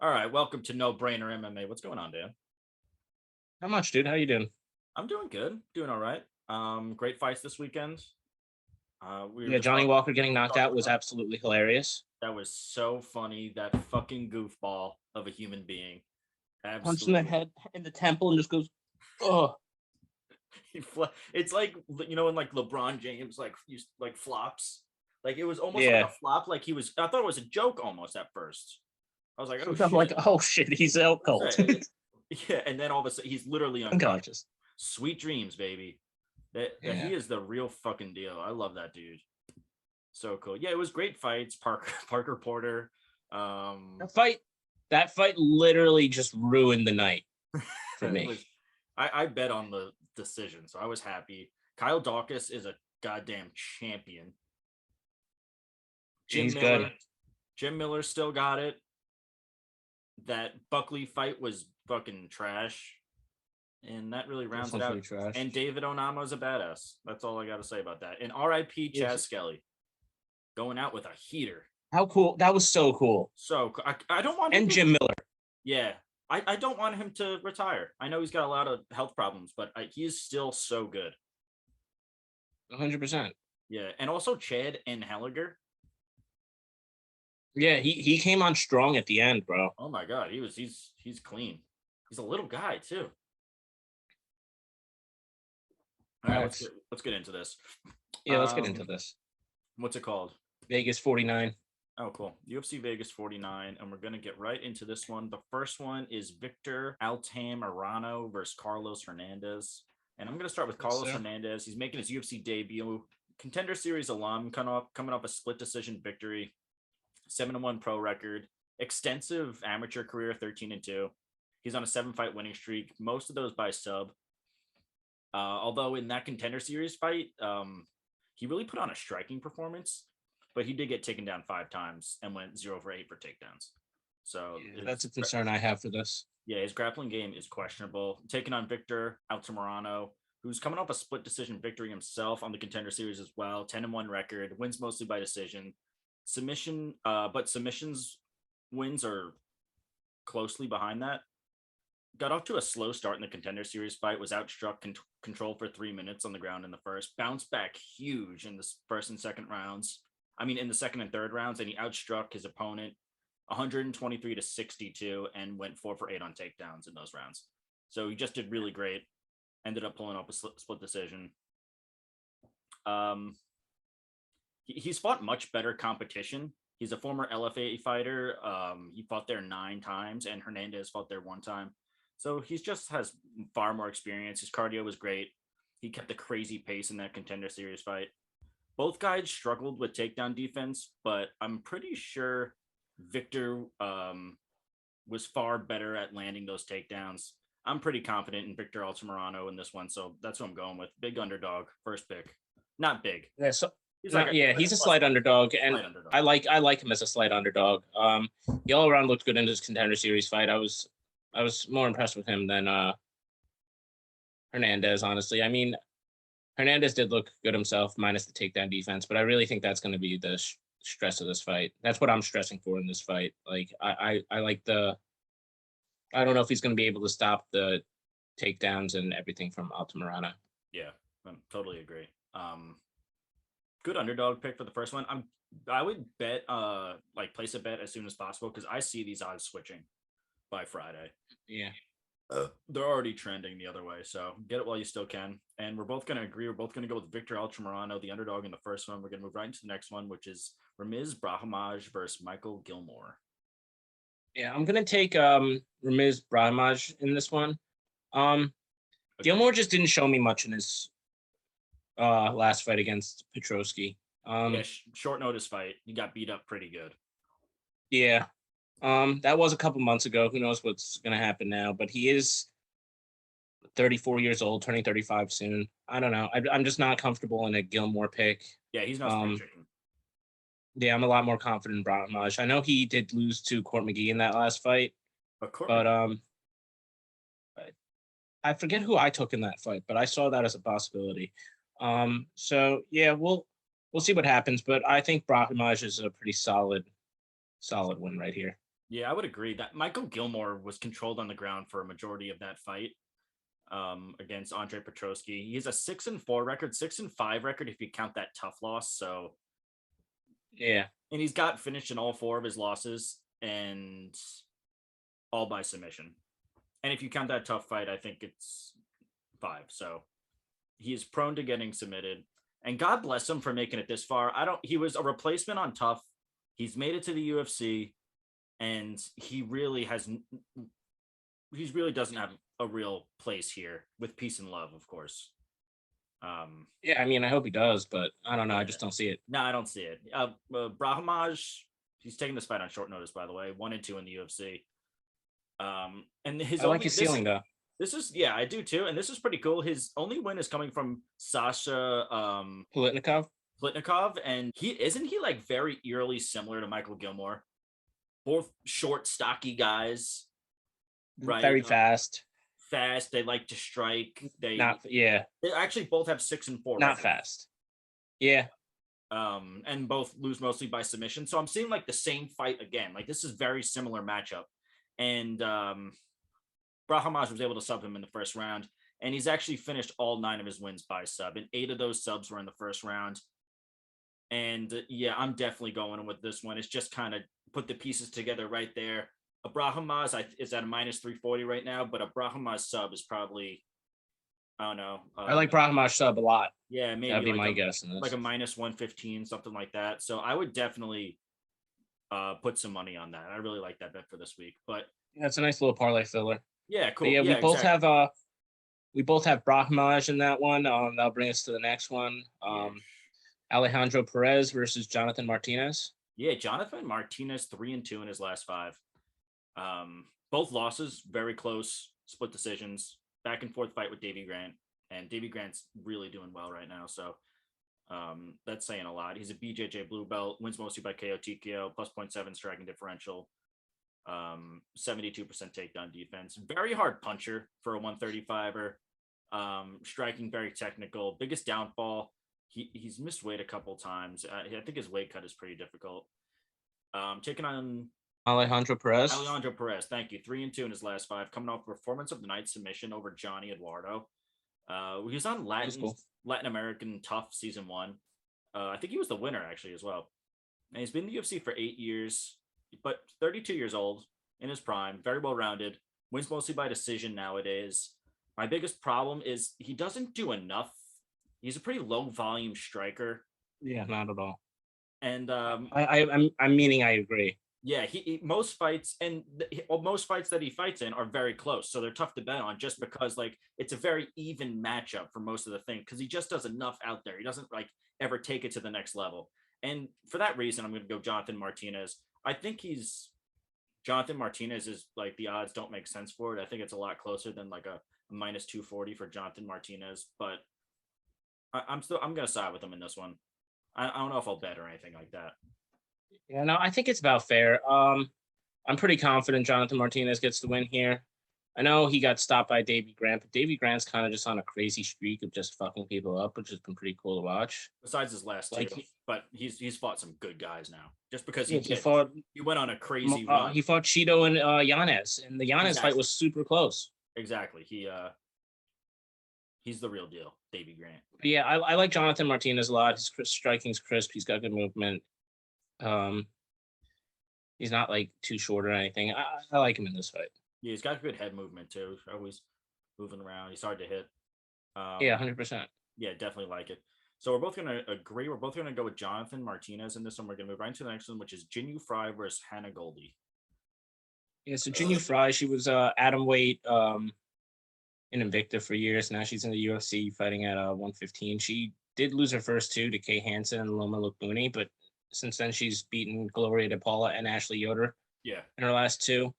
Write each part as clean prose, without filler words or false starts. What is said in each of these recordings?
All right, welcome to No Brainer MMA. What's going on, Dan? How much, dude? How you doing? I'm doing good, doing all right. Great fights this weekend. We were Yeah, just Johnny talking, Walker getting knocked talking out was about absolutely hilarious. that was so funny. That fucking goofball of a human being, Punch in the absolutely. head in the temple and just goes, oh. It's like when like LeBron James like flops. Like it was almost like a Yeah. flop. Like he was. I thought it was a joke almost at first. I was like, oh I'm shit. like, oh shit, he's out cold. Yeah, and then all of a sudden he's literally unconscious. Unconscious. Sweet dreams, baby. That he Yeah. is the real fucking deal. I love that dude. So cool. Yeah, it was great fights. Parker Porter. That fight literally just ruined the night for me. I bet on the decision, so I was happy. Kyle Dawkins is a goddamn champion. He's good. Jim Miller still got it. That Buckley fight was fucking trash. And that really rounds it out. Trash. And David Onama's a badass. That's all I got to say about that. And R.I.P. Chaz Skelly going out with a heater. How cool. That was so cool. So I don't want him. And Jim Miller. Yeah. I don't want him to retire. I know he's got a lot of health problems, but he is still so good. 100%. Yeah. And also Chad and Helliger. Yeah, he came on strong at the end, bro. Oh my God. He's clean. He's a little guy too. All right, let's get into this. Yeah, let's get into this. What's it called? Vegas 49. Oh, cool. UFC Vegas 49, and we're going to get right into this one. The first one is Victor Altamirano versus Carlos Hernandez. And I'm going to start with Carlos Hernandez. He's making his UFC debut. Contender Series alum, coming off a split decision victory, 7-1 pro record, extensive amateur career, 13-2. He's on a 7-fight winning streak, most of those by sub. Although in that Contender Series fight, he really put on a striking performance, but he did get taken down 5 times and went 0 for 8 for takedowns. So yeah, that's a concern I have for this. Yeah, his grappling game is questionable. Taking on Victor Altamirano, who's coming off a split decision victory himself on the Contender Series as well, 10-1 record, wins mostly by decision. Submission, but submissions wins are closely behind that. Got off to a slow start in the Contender Series fight, was outstruck, controlled for 3 minutes on the ground in the first, bounced back huge in the first and second rounds. I mean, in the second and third rounds, and he outstruck his opponent 123-62 and went 4 for 8 on takedowns in those rounds. So he just did really great. Ended up pulling up a split decision. He's fought much better competition. He's a former LFA fighter. He fought there 9 times, and Hernandez fought there 1 time. So he just has far more experience. His cardio was great. He kept a crazy pace in that Contender Series fight. Both guys struggled with takedown defense, but I'm pretty sure Victor was far better at landing those takedowns. I'm pretty confident in Victor Altamirano in this one, so that's what I'm going with. Big underdog, first pick. Not big. Yeah, so he's a slight underdog, and I like him as a slight underdog. He all around looked good in his Contender Series fight. I was more impressed with him than Hernandez, honestly. I mean, Hernandez did look good himself, minus the takedown defense, but I really think that's going to be the stress of this fight. That's what I'm stressing for in this fight. Like, I like I don't know if he's going to be able to stop the takedowns and everything from Altamirano. Yeah, I totally agree. Good underdog pick for the first one. I would bet place a bet as soon as possible because I see these odds switching by Friday. Yeah. They're already trending the other way, so get it while you still can. And we're both going to agree. We're both going to go with Victor Altamirano, the underdog in the first one. We're going to move right into the next one, which is BRAHIMAJ versus Michael Gilmore. Yeah, I'm going to take BRAHIMAJ in this one. Gilmore just didn't show me much in his last fight against Petrosky. Short notice fight. He got beat up pretty good. Yeah. That was a couple months ago. Who knows what's going to happen now, but he is 34 years old, turning 35 soon. I don't know. I'm just not comfortable in a Gilmore pick. Yeah, he's not spring chicken. Yeah, I'm a lot more confident in BRAHIMAJ. I know he did lose to Court McGee in that last fight, but I forget who I took in that fight, but I saw that as a possibility. So yeah, we'll see what happens, but I think BRAHIMAJ is a pretty solid win right here. Yeah, I would agree that Michael Gilmore was controlled on the ground for a majority of that fight against Andre Petroski. He has a 6-4 record, 6-5 record if you count that tough loss. So Yeah. and he's got finished in all 4 of his losses and all by submission. And if you count that tough fight, I think it's 5. So he is prone to getting submitted. And God bless him for making it this far. He was a replacement on Tough. He's made it to the UFC, and he really doesn't have a real place here, with peace and love, of course. Yeah, I mean, I hope he does, but I don't know. Yeah. I just don't see it. No, I don't see it. BRAHIMAJ, he's taking this fight on short notice, by the way, 1-2 in the UFC. And I like his ceiling though. This is, yeah, I do too, and this is pretty cool. His only win is coming from Sasha Politnikov, and he like very eerily similar to Michael Gilmore. Both short, stocky guys, right? Very fast. Fast. They like to strike. They actually both have 6-4. Not fast. Yeah. And both lose mostly by submission. So I'm seeing like the same fight again. Like this is very similar matchup. And BRAHIMAJ was able to sub him in the first round, and he's actually finished all 9 of his wins by sub, and 8 of those subs were in the first round. And yeah, I'm definitely going with this one. It's just kind of put the pieces together right there. A BRAHIMAJ is at a -340 right now, but a BRAHIMAJ sub is probably, I don't know. I like BRAHIMAJ sub a lot. Yeah, maybe that'd be like my guess. Like a -115, something like that. So I would definitely put some money on that. I really like that bet for this week. But yeah, it's a nice little parlay filler. Yeah, cool. But yeah, we both have BRAHIMAJ in that one. That'll bring us to the next one. Alejandro Perez versus Jonathan Martinez. Yeah, Jonathan Martinez 3-2 in his last 5. Both losses, very close, split decisions, back and forth fight with Davey Grant, and Davey Grant's really doing well right now. So that's saying a lot. He's a BJJ blue belt, wins mostly by KO TKO, plus 0.7 striking differential, 72% takedown defense. Very hard puncher for a 135er. Striking very technical. Biggest downfall, he's missed weight a couple times. I think his weight cut is pretty difficult. Taking on Alejandro Perez. Thank you. 3-2 in his last 5, coming off performance of the night submission over Johnny Eduardo. He was on Latin American Tough season 1. I think he was the winner actually as well. And he's been in the UFC for 8 years, but 32 years old, in his prime, very well rounded, wins mostly by decision nowadays. My biggest problem is he doesn't do enough. He's a pretty low volume striker. Yeah, not at all. And I'm meaning I agree. Yeah, most fights that he fights in are very close, so they're tough to bet on just because like it's a very even matchup for most of the thing, because he just does enough out there. He doesn't like ever take it to the next level, and for that reason, I'm going to go Jonathan Martinez. I think Jonathan Martinez is like the odds don't make sense for it. I think it's a lot closer than like a -240 for Jonathan Martinez, but I'm going to side with him in this one. I don't know if I'll bet or anything like that. Yeah, no, I think it's about fair. I'm pretty confident Jonathan Martinez gets the win here. I know he got stopped by Davey Grant, but Davey Grant's kind of just on a crazy streak of just fucking people up, which has been pretty cool to watch. Besides his last two, but he's fought some good guys now. Just because he went on a crazy run. He fought Cheeto and Yanez, and the Yanez fight was super close. Exactly. He's the real deal, Davey Grant. But yeah, I like Jonathan Martinez a lot. His striking's crisp. He's got good movement. He's not like too short or anything. I like him in this fight. Yeah, he's got good head movement too. Always moving around. He's hard to hit. Yeah, 100%. Yeah, definitely like it. So we're both going to agree. We're both going to go with Jonathan Martinez in this one. We're going to move right into the next one, which is Jinyu Frey versus Hannah Goldie. Yeah, so Jinyu Frey, she was atom weight in Invicta for years. Now she's in the UFC fighting at 115. She did lose her first 2 to Kay Hansen and Loma Lookbooney, but since then she's beaten Gloria DePaula and Ashley Yoder. Yeah, in her last 2.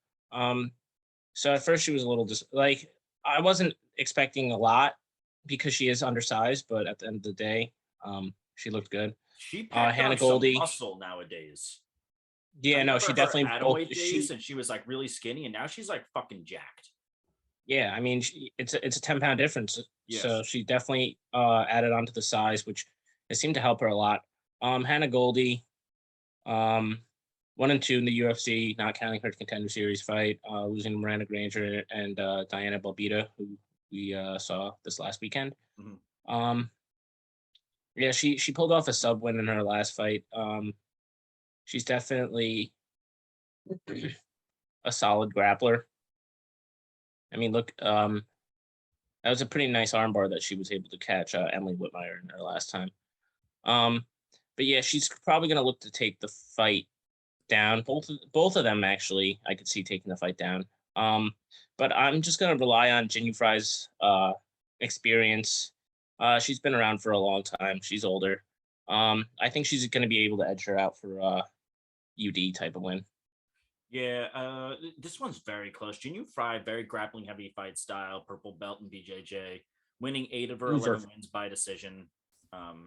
So at first she was a little I wasn't expecting a lot because she is undersized, but at the end of the day, she looked good. She packed Hannah Goldie muscle nowadays. Yeah, no, she definitely atomweight days, and she was like really skinny, and now she's like fucking jacked. Yeah, I mean, it's a 10-pound difference. Yes. So she definitely added on to the size, which it seemed to help her a lot. Hannah Goldie, 1-2 in the UFC, not counting her Contender Series fight, losing Miranda Granger and Diana Belbita, who we saw this last weekend. Mhm. Yeah, she pulled off a sub win in her last fight. She's definitely a solid grappler. I mean, look, that was a pretty nice armbar that she was able to catch Emily Whitmire in her last time. But yeah, she's probably going to look to take the fight down. Both of them actually, I could see taking the fight down. But I'm just going to rely on Jinh Fry's experience. She's been around for a long time. She's older. I think she's going to be able to edge her out for UD type of win. Yeah, this one's very close. Jinh Fry, very grappling heavy fight style, purple belt in BJJ, winning 8 of her 11 wins by decision.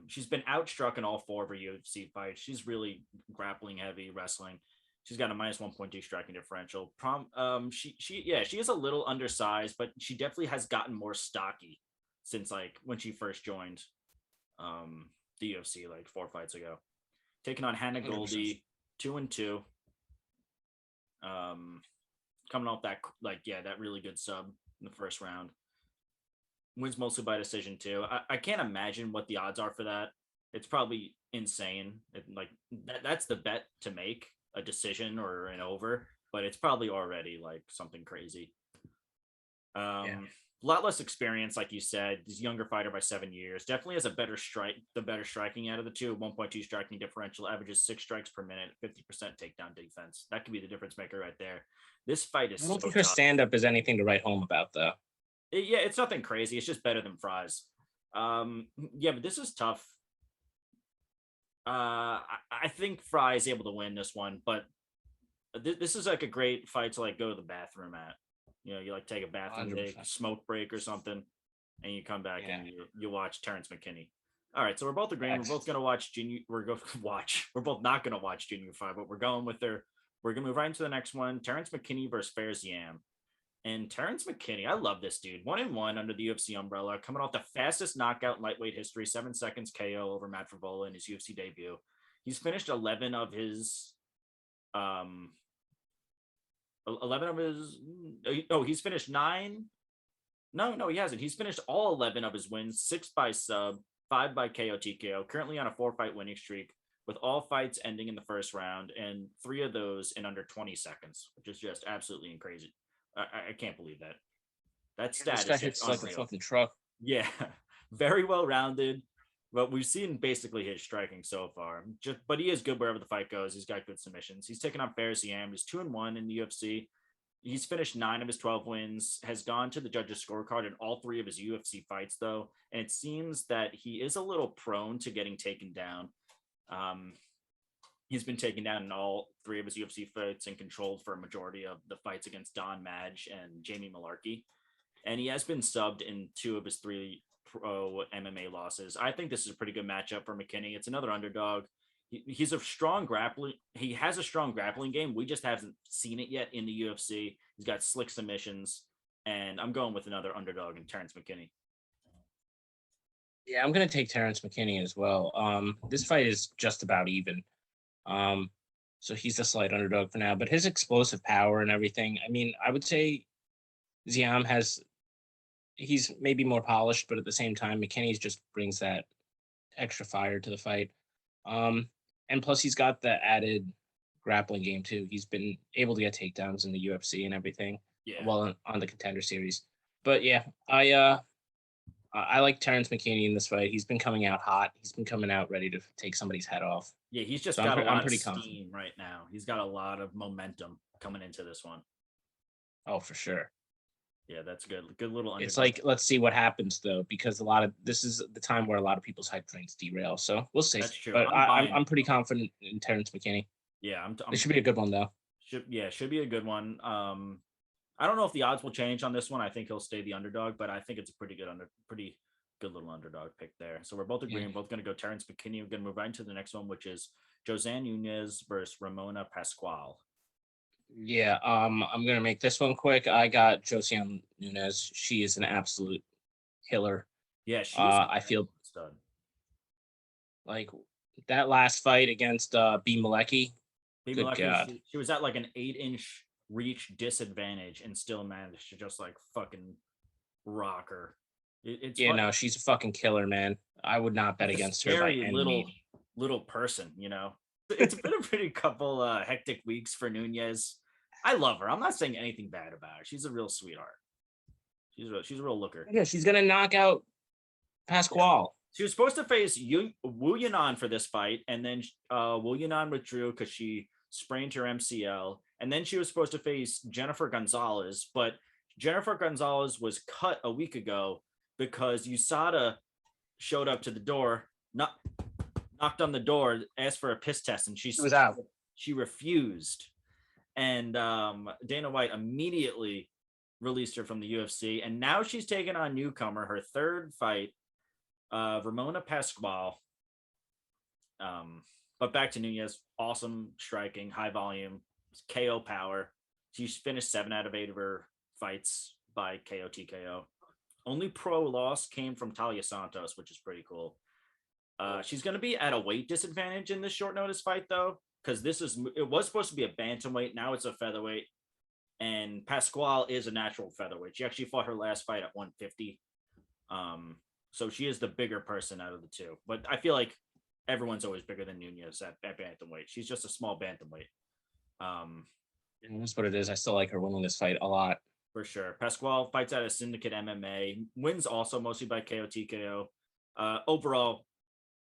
She's been outstruck in all 4 of her UFC fights. She's really grappling heavy, wrestling. She's got a -1.2 striking differential. She is a little undersized, but she definitely has gotten more stocky since like when she first joined the UFC like 4 fights ago. Taking on Hannah 100%. Goldie, 2-2. Coming off that that really good sub in the first round. Wins mostly by decision too. I can't imagine what the odds are for that. It's probably insane. That's the bet to make, a decision or an over, but it's probably already like something crazy. A lot less experience, like you said. He's a younger fighter by 7 years. Definitely has a better striking out of the two. 1.2 striking differential, averages 6 strikes per minute, 50% takedown defense. That could be the difference maker right there. This fight is I don't so think her tough. stand-up is anything to write home about, though. It's nothing crazy. It's just better than Fry's. But this is tough. I think Fry is able to win this one, but this is like a great fight to like go to the bathroom at. You know, you like take a bathroom break, smoke break or something, and you come back and you watch Terrence McKinney. All right, so we're both agreeing. We're both gonna watch We're both not gonna watch Jinh Fry, but we're going with their. We're gonna move right into the next one. Terrence McKinney versus Fares Yam. And Terrence McKinney, I love this dude. 1-1 under the UFC umbrella, coming off the fastest knockout in lightweight history, 7 seconds KO over Matt Frevola in his UFC debut. He's finished 11 of his he's finished 9. No, he hasn't. He's finished all 11 of his wins, 6 by sub, 5 by KO TKO, currently on a 4-fight winning streak, with all fights ending in the first round and 3 of those in under 20 seconds, which is just absolutely crazy. I can't believe that. That stat is just like a fucking truck. Yeah, very well rounded. But we've seen basically his striking so far. But he is good wherever the fight goes. He's got good submissions. He's taken on Fares Yam. He's 2-1 in the UFC. He's finished 9 of his 12 wins. Has gone to the judges' scorecard in all 3 of his UFC fights, though. And it seems that he is a little prone to getting taken down. He's been taken down in all 3 of his UFC fights and controlled for a majority of the fights against Don Madge and Jamie Malarkey. And he has been subbed in 2 of his 3 pro MMA losses. I think this is a pretty good matchup for McKinney. It's another underdog. He's a strong grappling. He has a strong grappling game. We just haven't seen it yet in the UFC. He's got slick submissions. And I'm going with another underdog in Terrence McKinney. Yeah, I'm going to take Terrence McKinney as well. This fight is just about even. So he's a slight underdog for now, but his explosive power and everything, I mean, I would say Ziam he's maybe more polished, but at the same time, McKinney just brings that extra fire to the fight. And plus he's got the added grappling game too. He's been able to get takedowns in the UFC and everything. Yeah. Well, on the Contender Series. But yeah, I like Terrence McKinney in this fight. He's been coming out hot. He's been coming out ready to take somebody's head off. Yeah, he's just got a lot of steam right now. He's got a lot of momentum coming into this one. Oh, for sure. Yeah, that's good. Good little underdog. It's like, let's see what happens though, because this is the time where a lot of people's hype trains derail. So we'll see. That's true. But I'm pretty confident in Terrence McKinney. Yeah, it should be a good one though. Should be a good one. I don't know if the odds will change on this one. I think he'll stay the underdog, but I think it's a pretty good little underdog pick there. So we're both agreeing. We're both going to go Terrence McKinney. We're going to move right into the next one, which is Josanne Nunes versus Ramona Pasquale. Yeah, I'm going to make this one quick. I got Josanne Nunes. She is an absolute killer. Yeah, she's I feel stud. Like that last fight against B. Malecki, Maybe Good lucky God. she was at like an 8-inch reach disadvantage and still managed to just like fucking rock her. It's Yeah, fun. no, she's a fucking killer, man. I would not bet She's a against her by scary any means. little person, you know. It's been a pretty couple hectic weeks for Nunez. I love her. I'm not saying anything bad about her. She's a real sweetheart. She's a real looker. Yeah, she's gonna knock out Pasquale. She was supposed to face Wu Yanan for this fight, and then Wu Yanan withdrew because she sprained her MCL. And then she was supposed to face Jennifer Gonzalez, but Jennifer Gonzalez was cut a week ago because USADA showed up to the door, knocked on the door, asked for a piss test, and She was out. She refused. And Dana White immediately released her from the UFC, and now she's taking on newcomer, her third fight, Ramona Pasquale. But back to Nunez, awesome striking, high volume, KO power. She's finished 7 out of 8 of her fights by KO TKO. Only pro loss came from Talia Santos, which is pretty cool. She's going to be at a weight disadvantage in this short notice fight, though, because it was supposed to be a bantamweight. Now it's a featherweight. And Pasquale is a natural featherweight. She actually fought her last fight at 150. So she is the bigger person out of the two. But I feel like everyone's always bigger than Nunez at bantamweight. She's just a small bantamweight. That's what it is. I still like her winning this fight a lot. For sure. Pasquale fights out of Syndicate MMA. Wins also mostly by KO TKO. Overall,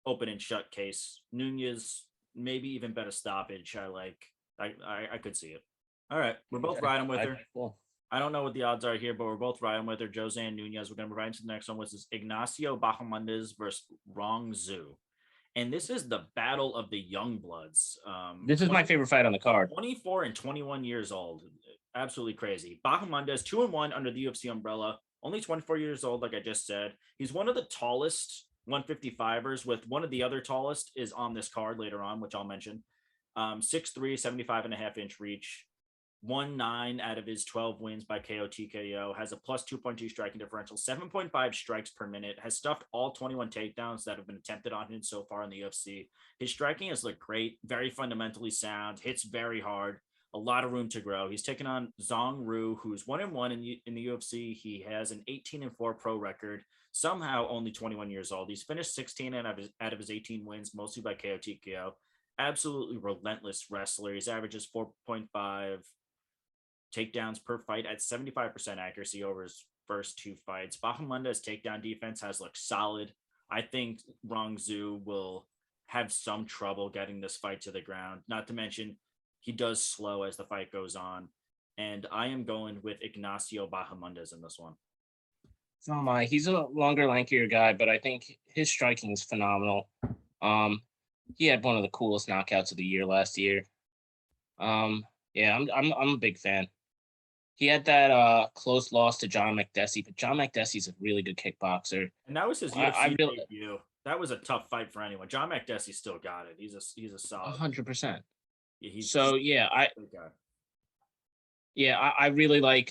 open and shut case. Nunez, maybe even better stoppage. I could see it. All right. We're both riding with her. Cool. I don't know what the odds are here, but we're both riding with her. Joseanne Nunez. We're going to move right into the next one, which is Ignacio Bahamondes versus Rong Zhu. And this is the battle of the young bloods. This is my favorite fight on the card. 24 and 21 years old. Absolutely crazy. Bahamondes 2-1 under the UFC umbrella. Only 24 years old, like I just said. He's one of the tallest 155ers, with one of the other tallest is on this card later on, which I'll mention. 6'3", 75.5-inch reach. 1-9 out of his 12 wins by KO TKO, has a plus 2.2 striking differential, 7.5 strikes per minute, has stuffed all 21 takedowns that have been attempted on him so far in the UFC. His striking has looked great, very fundamentally sound, hits very hard, a lot of room to grow. He's taken on Zhang Ru, who's 1-1 in the UFC. He has an 18-4 pro record, somehow only 21 years old. He's finished 16 out of his 18 wins, mostly by KO TKO. Absolutely relentless wrestler. His average is 4.5 takedowns per fight at 75% accuracy over his first 2 fights. Bahamondes' takedown defense has looked solid. I think Rong Zhu will have some trouble getting this fight to the ground. Not to mention, he does slow as the fight goes on. And I am going with Ignacio Bahamondes in this one. So am I. He's a longer, lankier guy, but I think his striking is phenomenal. He had one of the coolest knockouts of the year last year. Yeah, I'm a big fan. He had that close loss to John McDessie, but John McDessie's a really good kickboxer. And that was his UFC debut. That was a tough fight for anyone. John McDessie still got it. He's a solid 100%. Yeah, so yeah, I really like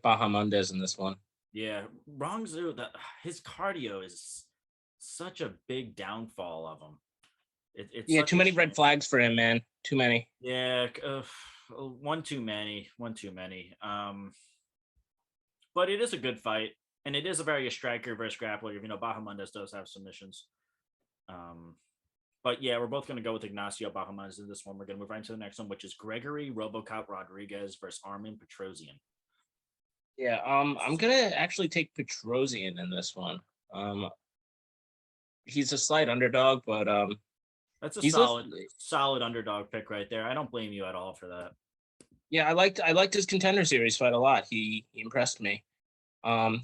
Bahamondes in this one. Yeah, Rong Zhu, his cardio is such a big downfall of him. It's too many red flags for him, man. Too many. Yeah, one too many. But it is a good fight, and it is a very striker versus grappler. You know, Bahamondes does have submissions. But yeah, we're both going to go with Ignacio Bahamondes in this one. We're going to move right into the next one, which is Gregory Robocop Rodriguez versus Armin Petrosian. Yeah, I'm gonna actually take Petrosian in this one. He's a slight underdog, but that's a solid underdog pick right there. I don't blame you at all for that. Yeah, I liked his Contender Series fight a lot. He impressed me.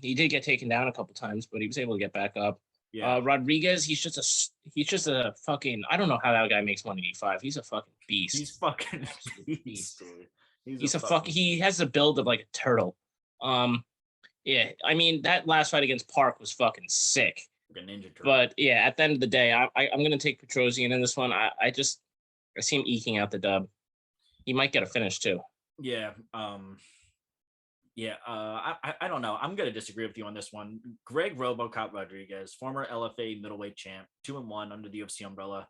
He did get taken down a couple times, but he was able to get back up. Yeah. Rodriguez, he's just a fucking, I don't know how that guy makes 185. He's a fucking beast. He's fucking beast, dude. He has the build of like a turtle. Yeah, I mean that last fight against Park was fucking sick. Like a ninja turtle. But yeah, at the end of the day, I'm gonna take Petrosian in this one. I see him eking out the dub. He might get a finish too. Yeah. I don't know. I'm going to disagree with you on this one. Greg Robocop Rodriguez, former LFA middleweight champ, 2-1 under the UFC umbrella.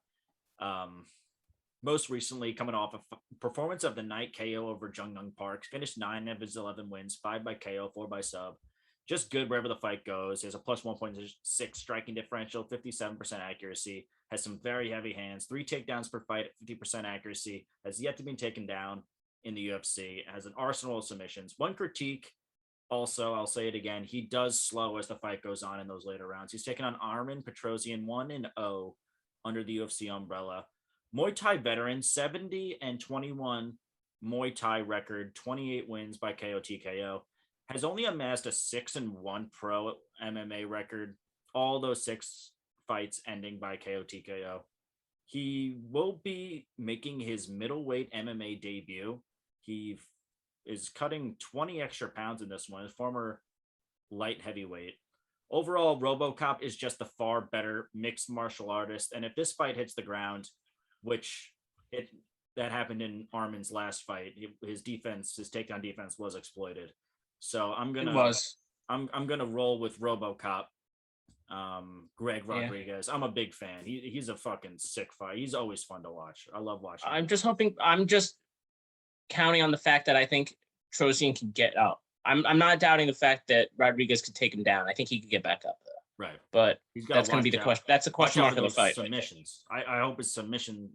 Most recently, coming off a performance of the night KO over Jung Nung Park, finished 9 of his 11 wins, 5 by KO, 4 by sub. Just good wherever the fight goes. He has a plus 1.6 striking differential, 57% accuracy, has some very heavy hands, 3 takedowns per fight at 50% accuracy, has yet to be taken down in the UFC, has an arsenal of submissions. One critique, also, I'll say it again, he does slow as the fight goes on in those later rounds. He's taken on Armen Petrosian 1-0 under the UFC umbrella. Muay Thai veteran, 70-21 Muay Thai record, 28 wins by KO TKO. Has only amassed a 6-1 pro MMA record. All those 6 fights ending by KO TKO. He will be making his middleweight MMA debut. He is cutting 20 extra pounds in this one. His former light heavyweight. Overall, RoboCop is just the far better mixed martial artist. And if this fight hits the ground, which that happened in Armin's last fight, his takedown defense was exploited. So I'm gonna roll with RoboCop. Greg Rodriguez. I'm a big fan. He's a fucking sick fight. He's always fun to watch. I love watching. I'm just counting on the fact that I think Trosian can get up. I'm not doubting the fact that Rodriguez could take him down. I think he could get back up though. Right. But that's going to be the question. That's a question mark of the fight. Submissions. I hope his submission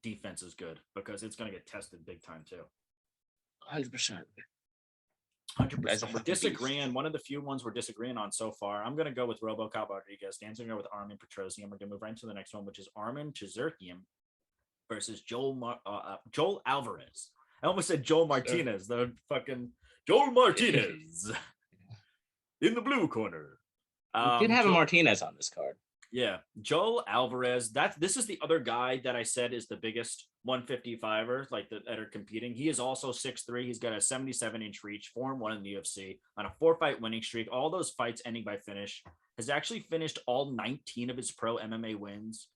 defense is good because it's going to get tested big time too. 100%. 100%. We're disagreeing. One of the few ones we're disagreeing on so far. I'm going to go with RoboCop Rodriguez. Dan's going to go with Armen Petrosian. We're going to move right into the next one, which is Armen Tzarukyan versus Joel Alvarez. I almost said Joel Martinez. The fucking Joel Martinez in the blue corner. We did have a Martinez on this card. Yeah, Joel Alvarez. This is the other guy that I said is the biggest 155er, like that are competing. He is also 6'3". He's got a 77-inch reach, 4-1 in the UFC on a 4-fight winning streak. All those fights ending by finish. Has actually finished all 19 of his pro MMA wins,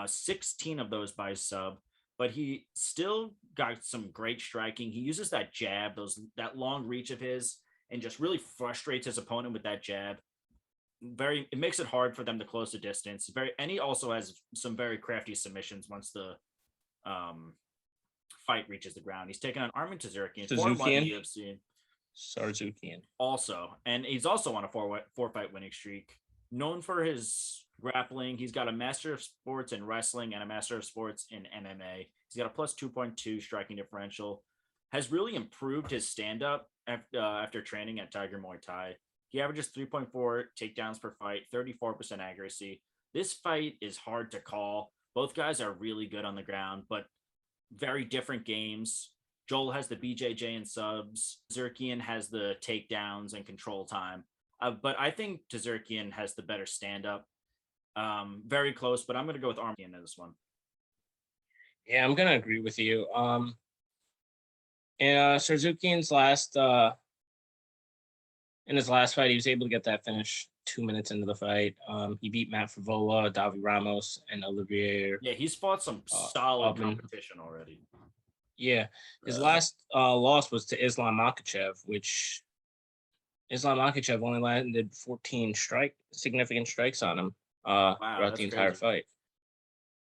16 of those by sub. But he still got some great striking. He uses that jab, that long reach of his, and just really frustrates his opponent with that jab. It makes it hard for them to close the distance. And he also has some very crafty submissions once the fight reaches the ground. He's taken on Armen Tzarukyan, 4-1 in the UFC. Tsarukyan. Also, and he's also on a 4-fight winning streak. Known for his grappling, he's got a Master of Sports in wrestling and a Master of Sports in MMA. He's got a plus 2.2 striking differential. Has really improved his stand-up after training at Tiger Muay Thai. He averages 3.4 takedowns per fight, 34% accuracy. This fight is hard to call. Both guys are really good on the ground, but very different games. Joel has the BJJ and subs. Tzarukyan has the takedowns and control time. But I think Tzarukyan has the better stand-up. Very close, but I'm going to go with Armen in this one. Yeah, I'm going to agree with you. Tzarukyan's in his last fight, he was able to get that finish 2 minutes into the fight. He beat Matt Favola, Davi Ramos, and Olivier. Yeah, he's fought some solid competition already. Yeah, his last loss was to Islam Makhachev, which Islam Makhachev only landed 14 significant strikes on him throughout the entire fight.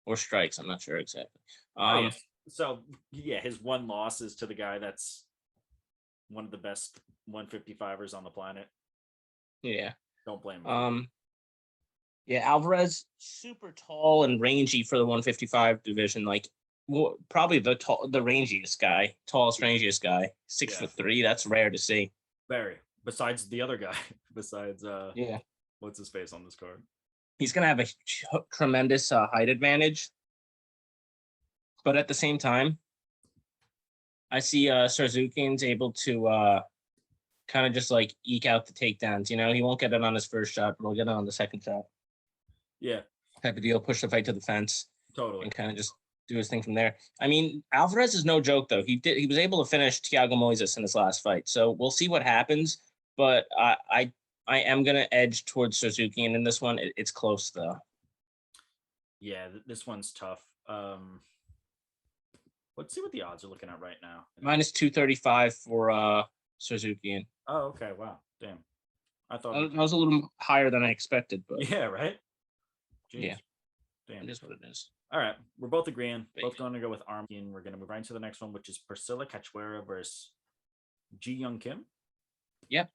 Or strikes, I'm not sure exactly. Yes. So, yeah, his one loss is to the guy that's one of the best 155ers on the planet. Yeah. Don't blame him. Yeah, Alvarez, super tall and rangy for the 155 division. Like, probably the rangiest guy, tallest, rangiest guy. 6'3". That's rare to see. Very. Besides the other guy. What's his face on this card? He's gonna have a tremendous height advantage. But at the same time, I see Tzarukyan's able to kind of just like eke out the takedowns. You know, he won't get it on his first shot, but he'll get it on the second shot. Yeah. Type of deal, push the fight to the fence. Totally. And kind of just do his thing from there. I mean, Alvarez is no joke, though. He was able to finish Thiago Moises in his last fight. So we'll see what happens. But I am going to edge towards Tzarukyan in this one. It's close, though. Yeah, this one's tough. Let's see what the odds are looking at right now. Minus 235 for Tzarukyan. Oh, okay. Wow. Damn. I thought that was a little higher than I expected, but yeah, right. Jeez. Yeah. Damn. It is what it is. All right, we're both agreeing. Both going to go with Army, and we're going to move right into the next one, which is Priscilla Cachoeira versus Ji Young Kim. Yep.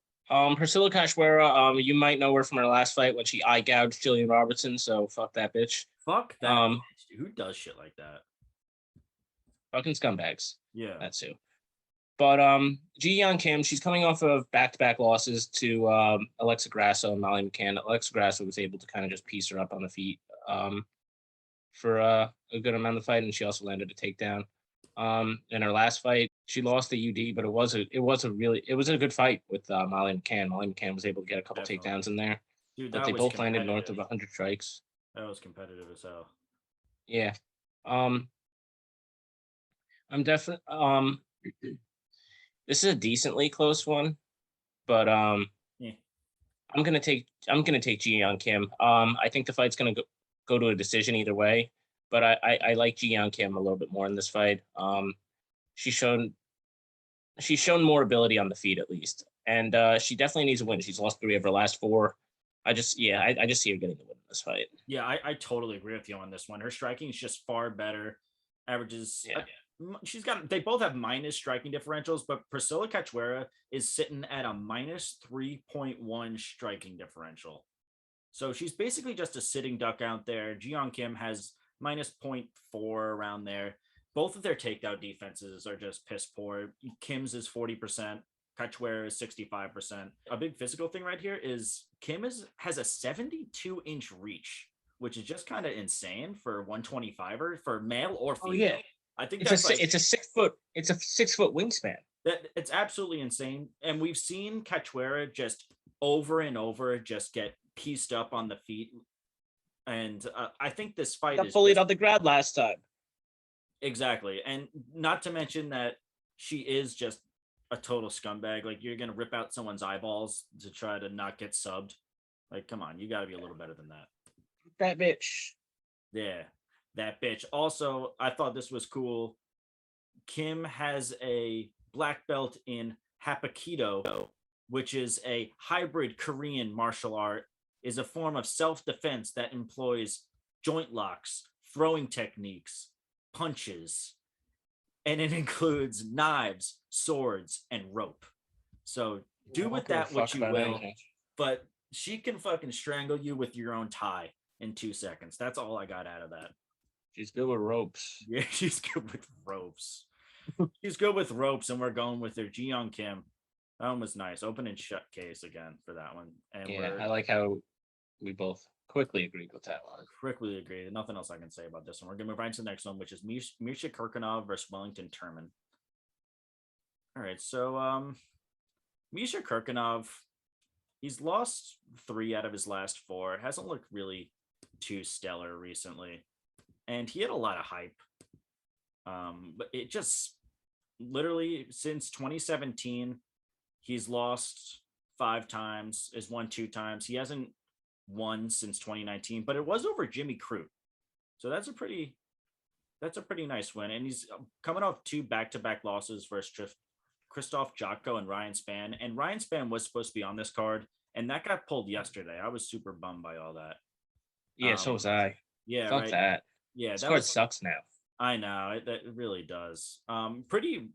Priscilla Cachoeira, you might know her from her last fight when she eye gouged Jillian Robertson. So fuck that bitch. Fuck that bitch. Who does shit like that? Fucking scumbags. Yeah, that's who. But Ji Young Kim, she's coming off of back-to-back losses to Alexa Grasso and Molly McCann. Alexa Grasso was able to kind of just piece her up on the feet for a good amount of the fight, and she also landed a takedown. In her last fight, she lost the UD, but it was a good fight with Molly McCann. Molly McCann was able to get a couple takedowns in there. Dude, but they both landed north of 100 strikes. That was competitive as hell. Yeah. I'm definitely this is a decently close one, but yeah. I'm gonna take Ji Young Kim. I think the fight's gonna go to a decision either way, but I like Ji Young Kim a little bit more in this fight. She's shown more ability on the feet at least, and she definitely needs a win. She's lost 3 of her last 4. I just see her getting the win in this fight. Yeah, I totally agree with you on this one. Her striking is just far better. Averages. Yeah. They both have minus striking differentials, but Priscilla Cachoeira is sitting at a minus 3.1 striking differential. So she's basically just a sitting duck out there. Ji Young Kim has minus 0.4 around there. Both of their takedown defenses are just piss poor. Kim's is 40%. Cachoeira is 65%. A big physical thing right here is Kim has a 72-inch reach, which is just kind of insane for 125er for male or female. Oh, yeah. I think it's a 6 foot wingspan. It's absolutely insane. And we've seen Cachoeira just over and over just get pieced up on the feet. And I think this fight got bullied on the ground last time. Exactly. And not to mention that she is just a total scumbag. Like, you're gonna rip out someone's eyeballs to try to not get subbed. Like, come on, you gotta be a little better than that. That bitch. Yeah, that bitch. Also, I thought this was cool. Kim has a black belt in Hapkido, which is a hybrid Korean martial art, is a form of self-defense that employs joint locks, throwing techniques, punches, and it includes knives, swords, and rope. So do with that what you will, but she can fucking strangle you with your own tie in 2 seconds. That's all I got out of that. She's good with ropes. Yeah, she's good with ropes. She's good with ropes, and we're going with her. Ji Young Kim. That one was nice. Open and shut case again for that one. And yeah, I like how we both quickly agreed with that one. Quickly agreed. Nothing else I can say about this one. We're going to move right to the next one, which is Misha Kirkunov versus Wellington Turman. All right, so Misha Kirkunov, he's lost 3 out of his last 4. Hasn't looked really too stellar recently. And he had a lot of hype. But it just literally since 2017, he's lost 5 times, has won 2 times. He hasn't won since 2019, but it was over Jimmy Crute. So that's a pretty nice win. And he's coming off 2 back-to-back losses versus Krzysztof Jotko and Ryan Spann. And Ryan Spann was supposed to be on this card, and that got pulled yesterday. I was super bummed by all that. Yeah, so was I. Yeah, fuck right. That. Yeah, this card sucks now. I know it really does. I mean,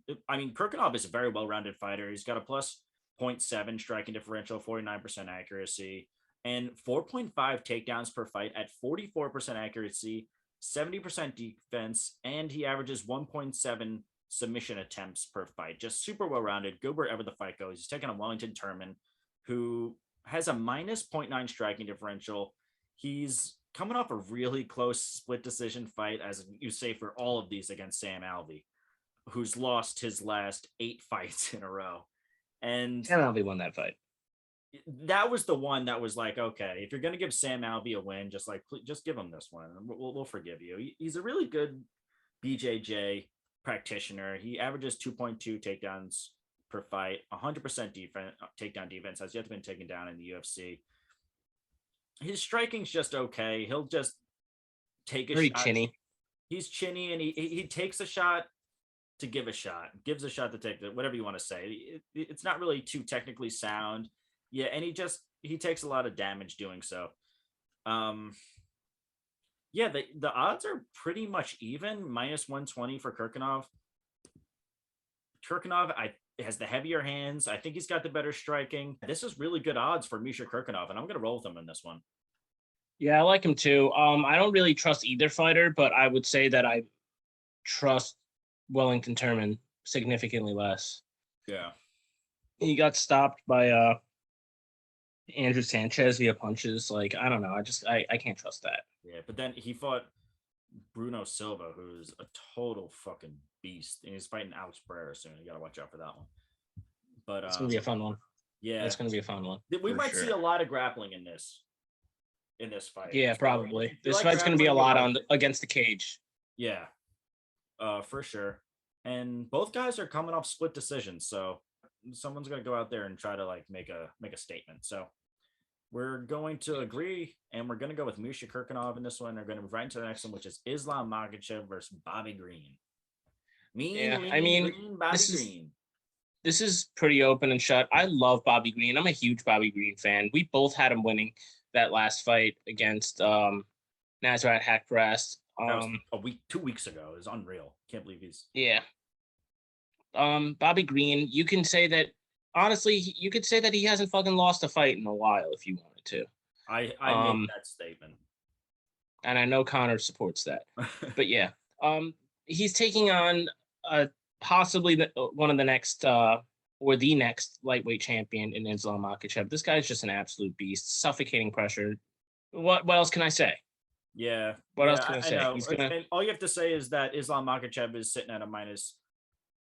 Kirkunov is a very well-rounded fighter. He's got a plus 0.7 striking differential, 49% accuracy, and 4.5 takedowns per fight at 44% accuracy, 70% defense, and he averages 1.7 submission attempts per fight. Just super well-rounded. Good wherever the fight goes. He's taking on Wellington Turman, who has a minus 0.9 striking differential. He's coming off a really close split decision fight, as you say, for all of these against Sam Alvey, who's lost his last 8 fights in a row. And Sam Alvey won that fight. That was the one that was like, okay, if you're going to give Sam Alvey a win, just give him this one. We'll forgive you. He's a really good BJJ practitioner. He averages 2.2 takedowns per fight, 100% defense, takedown defense, has yet to been taken down in the UFC. His striking's just okay. He'll just take a Very shot. Chinny. He's chinny, and he takes a shot to give a shot, gives a shot to take it, whatever you want to say. It's not really too technically sound. Yeah, and he takes a lot of damage doing so. Yeah, the odds are pretty much even. Minus 120 for Kirkunov. Has the heavier hands. I think he's got the better striking. This is really good odds for Misha Kirkunov, and I'm gonna roll with him in this one. Yeah, I like him too. I don't really trust either fighter, but I would say that I trust Wellington Turman significantly less. Yeah. He got stopped by Andrew Sanchez via punches. Like, I don't know. I can't trust that. Yeah, but then he fought Bruno Silva, who's a total fucking beast, and he's fighting Alex Pereira soon. You gotta watch out for that one. But it's gonna be a fun one. Yeah, it's gonna be a fun one. We might see a lot of grappling in this fight. Yeah, so probably. This fight's gonna be a lot on against the cage. Yeah, for sure. And both guys are coming off split decisions, so someone's gonna go out there and try to like make a statement. So we're going to agree, and we're going to go with Misha Kirkunov in this one. We're going to move right into the next one, which is Islam Makhachev versus Bobby Green. This is pretty open and shut. I love Bobby Green. I'm a huge Bobby Green fan. We both had him winning that last fight against Nasrat Haqparast. That was 2 weeks ago. It's unreal. Can't believe he's Bobby Green. You can say that. Honestly, you could say that he hasn't fucking lost a fight in a while if you wanted to. I made that statement. And I know Connor supports that. But yeah, he's taking on possibly one of the next or the next lightweight champion in Islam Makhachev. This guy's just an absolute beast, suffocating pressure. What else can I say? Yeah. What else can I say? He's gonna... All you have to say is that Islam Makhachev is sitting at a minus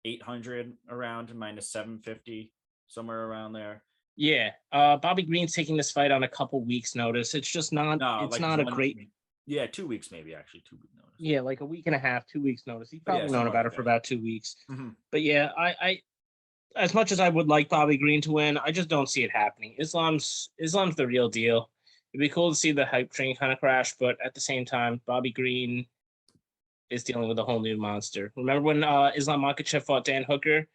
800 around, minus 750. Somewhere around there. Yeah. Bobby Green's taking this fight on a couple weeks notice. It's just not a great 2 weeks, maybe actually 2 week notice. Yeah, like a week and a half, 2 weeks notice. He's probably known about it for about 2 weeks. Mm-hmm. But yeah, I as much as I would like Bobby Green to win, I just don't see it happening. Islam's the real deal. It'd be cool to see the hype train kind of crash, but at the same time, Bobby Green is dealing with a whole new monster. Remember when Islam Makhachev fought Dan Hooker?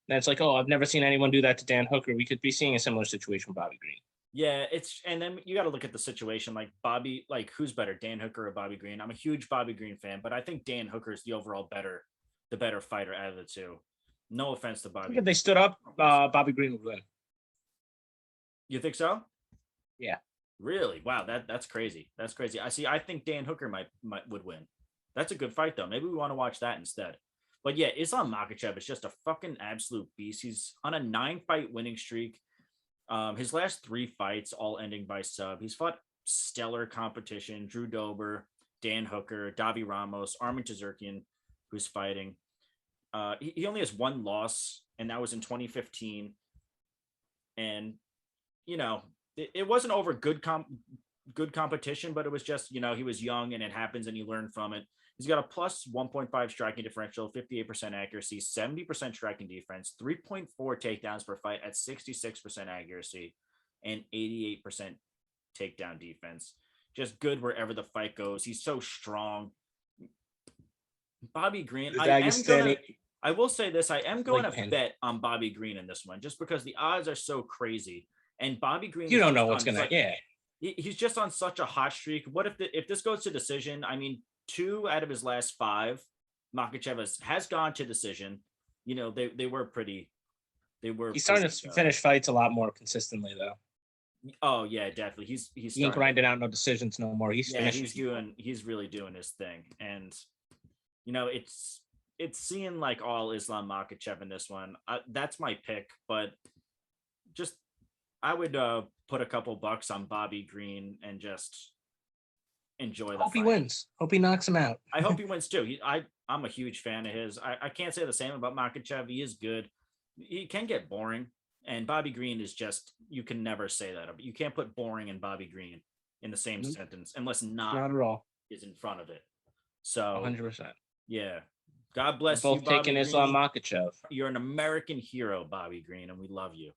And it's like, oh, I've never seen anyone do that to Dan Hooker. We could be seeing a similar situation with Bobby Green. Yeah, and then you got to look at the situation. Like Bobby, like who's better, Dan Hooker or Bobby Green? I'm a huge Bobby Green fan, but I think Dan Hooker is the overall the better fighter out of the two. No offense to Bobby. If they stood up, Bobby Green would win. You think so? Yeah. Really? Wow, that's crazy. That's crazy. I think Dan Hooker would win. That's a good fight though. Maybe we want to watch that instead. But yeah, Islam Makhachev is just a fucking absolute beast. He's on a 9-fight winning streak. His last 3 fights, all ending by sub. He's fought stellar competition. Drew Dober, Dan Hooker, Davi Ramos, Armin Tzarukyan, who's fighting. He only has 1 loss, and that was in 2015. And, it wasn't over good competition, but it was just, he was young and it happens and you learn from it. He's got a plus 1.5 striking differential, 58% accuracy, 70% striking defense, 3.4 takedowns per fight at 66% accuracy, and 88% takedown defense. Just good wherever the fight goes. He's so strong. Bobby Green, I will say this, I am going to bet on Bobby Green in this one, just because the odds are so crazy. And Bobby Green, you don't know what's going to, he's just on such a hot streak. What if this goes to decision? I mean, 2 out of his last 5, Makhachev has gone to decision. They were pretty. He's starting to finish fights a lot more consistently, though. Oh yeah, definitely. He ain't grinding out no decisions no more. He's really doing his thing, and it's seeing like all Islam Makhachev in this one. That's my pick, but just I would put a couple bucks on Bobby Green and just enjoy the Hope fight. He wins. Hope he knocks him out. I hope he wins too. I'm a huge fan of his. I can't say the same about Makhachev. He is good. He can get boring, and Bobby Green is just, you can never say that. You can't put boring and Bobby Green in the same sentence unless not at all is in front of it. So 100%. Yeah. God bless We're you, both taking Islam Makhachev. You're an American hero, Bobby Green, and we love you.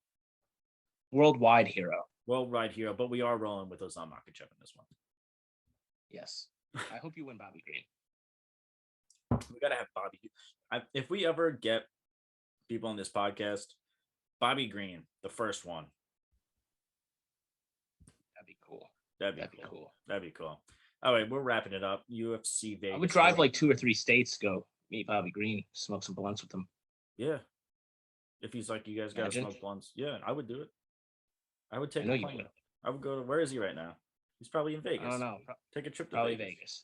Worldwide hero. Worldwide hero, but we are rolling with Islam Makhachev in this one. Yes. I hope you win, Bobby Green. We got to have Bobby. If we ever get people on this podcast, Bobby Green, the first one. That'd be cool. That'd be cool. All right, we're wrapping it up. UFC Vegas. I would drive 40. like 2 or 3 states, go meet Bobby Green, smoke some blunts with him. Yeah. If he's like, you guys got to Imagine. smoke blunts. Yeah, I would do it. I would I take know a you plane. would. I would go to, where is he right now? He's probably in Vegas. I don't know. Take a trip to Probably Vegas.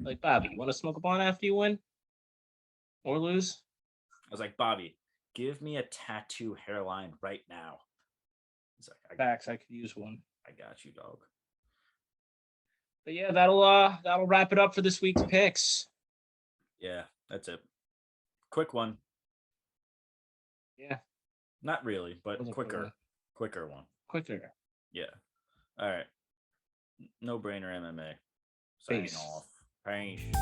Like, Bobby, you want to smoke a blunt after you win or lose? I was like, Bobby, give me a tattoo hairline right now. He's like, Facts, I could use one. I got you, dog. But yeah, that'll wrap it up for this week's picks. Yeah, that's it. Quick one. Yeah. Not really, but Wasn't quicker. really. Quicker one. Quicker. Yeah. All right. No brainer MMA. Signing Peace. off. Peace.